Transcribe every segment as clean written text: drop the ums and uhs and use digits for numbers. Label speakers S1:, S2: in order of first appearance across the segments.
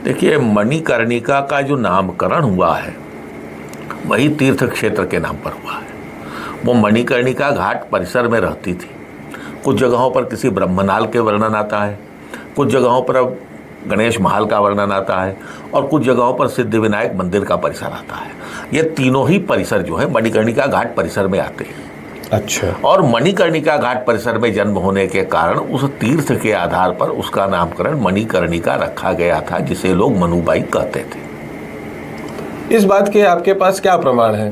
S1: देखिए, मणिकर्णिका का जो नामकरण हुआ है वही तीर्थ क्षेत्र के नाम पर हुआ है। वो मणिकर्णिका घाट परिसर में रहती थी। कुछ जगहों पर किसी ब्रह्मनाल के वर्णन आता है, कुछ जगहों पर अब गणेश महल का वर्णन आता है, और कुछ जगहों पर सिद्धिविनायक मंदिर का परिसर आता है। ये तीनों ही परिसर जो है मणिकर्णिका घाट परिसर में आते हैं।
S2: अच्छा।
S1: और मणिकर्णिका घाट परिसर में जन्म होने के कारण उस तीर्थ के आधार पर उसका नामकरण मणिकर्णिका रखा गया था, जिसे लोग मनुबाई कहते थे।
S2: इस बात के आपके पास क्या प्रमाण है?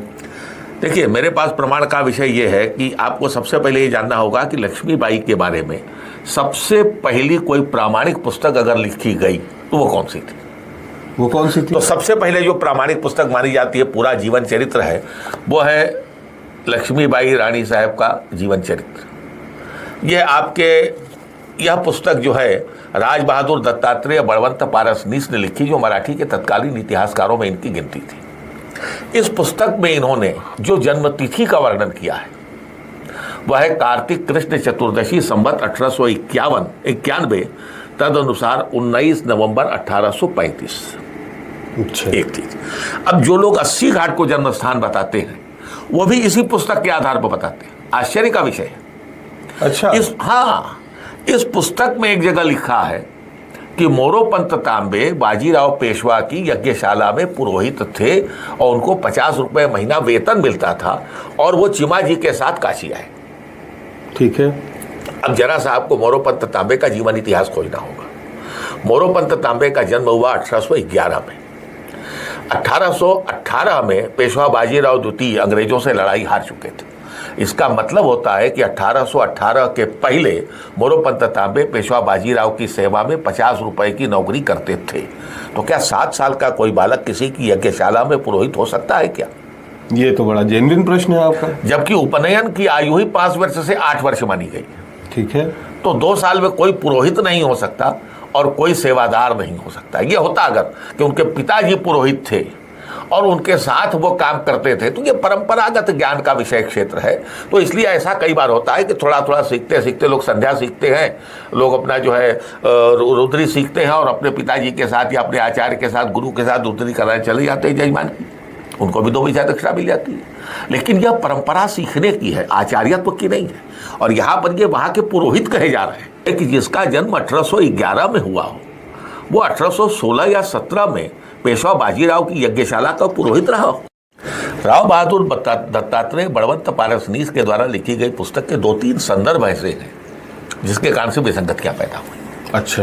S1: देखिए, मेरे पास प्रमाण का विषय ये है कि आपको सबसे पहले ये जानना होगा कि लक्ष्मीबाई के बारे में सबसे पहली कोई प्रामाणिक पुस्तक अगर लिखी गई तो वो कौन सी थी?
S2: वो कौन सी थी?
S1: तो सबसे पहले जो प्रामाणिक पुस्तक मानी जाती है, पूरा जीवन चरित्र है, वो है लक्ष्मीबाई रानी साहब का जीवन चरित्र। यह पुस्तक जो है राज बहादुर दत्तात्रेय बलवंत पारसनीस ने लिखी, जो मराठी के तत्कालीन इतिहासकारों में इनकी गिनती थी। इस पुस्तक में इन्होंने जो जन्मतिथि का वर्णन किया है वह है कार्तिक कृष्ण चतुर्दशी संवत 1891, तदनुसार 19 नवंबर 1835। एक चीज, अब जो लोग 80 घाट को जन्म स्थान बताते हैं वो भी इसी पुस्तक के आधार पर बताते हैं। आश्चर्य का विषय है।
S2: अच्छा।
S1: इस पुस्तक में एक जगह लिखा है कि मोरोपंत तांबे बाजीराव पेशवा की यज्ञशाला में पुरोहित थे और उनको 50 रुपये महीना वेतन मिलता था, और वो चिमा जी के साथ काशी आए।
S2: ठीक है।
S1: अब जरा सा आपको मोरोपंत तांबे का जीवन इतिहास खोजना होगा। मोरोपंत तांबे का जन्म हुआ 1811 में। 1818 में पेशवा बाजीराव द्वितीय अंग्रेजों से लड़ाई हार चुके थे। इसका मतलब होता है कि 1818 के पहले मोरोपंत तांबे पेशवा बाजीराव की सेवा में 50 रुपए की नौकरी करते थे। तो क्या 7 साल का कोई बालक किसी की यज्ञशाला में पुरोहित हो सकता है क्या?
S2: ये तो बड़ा जेन्युइन प्रश्न है आपका।
S1: जबकि उपनयन की आयु ही 5 वर्ष से 8 वर्ष मानी गई।
S2: ठीक है।
S1: तो 2 साल में कोई पुरोहित नहीं हो सकता और कोई सेवादार नहीं हो सकता। ये होता अगर कि उनके पिताजी पुरोहित थे और उनके साथ वो काम करते थे, तो ये परंपरागत ज्ञान का विषय क्षेत्र है। तो इसलिए ऐसा कई बार होता है कि थोड़ा थोड़ा सीखते सीखते लोग संध्या सीखते हैं, लोग अपना जो है रुद्री सीखते हैं और अपने पिताजी के साथ या अपने आचार्य के साथ, गुरु के साथ रुद्री कराने चले जाते हैं जजमान की। उनको भी 2 पैसा दक्षिणा मिल जाती है। लेकिन यह परंपरा सीखने की है, आचार्यत्व की नहीं है। और यहाँ पर ये वहाँ के पुरोहित कहे जा रहे हैं कि जिसका जन्म 1811 में हुआ हो, वो 1816 या 17 में पेशवा बाजीराव की यज्ञशाला का पुरोहित रहा हो। राव बहादुर दत्तात्रेय बलवंत पारसनीस के द्वारा लिखी गई पुस्तक के 2-3 संदर्भ ऐसे हैं जिसके कारण से विसंगतियां पैदा हुई।
S2: अच्छा।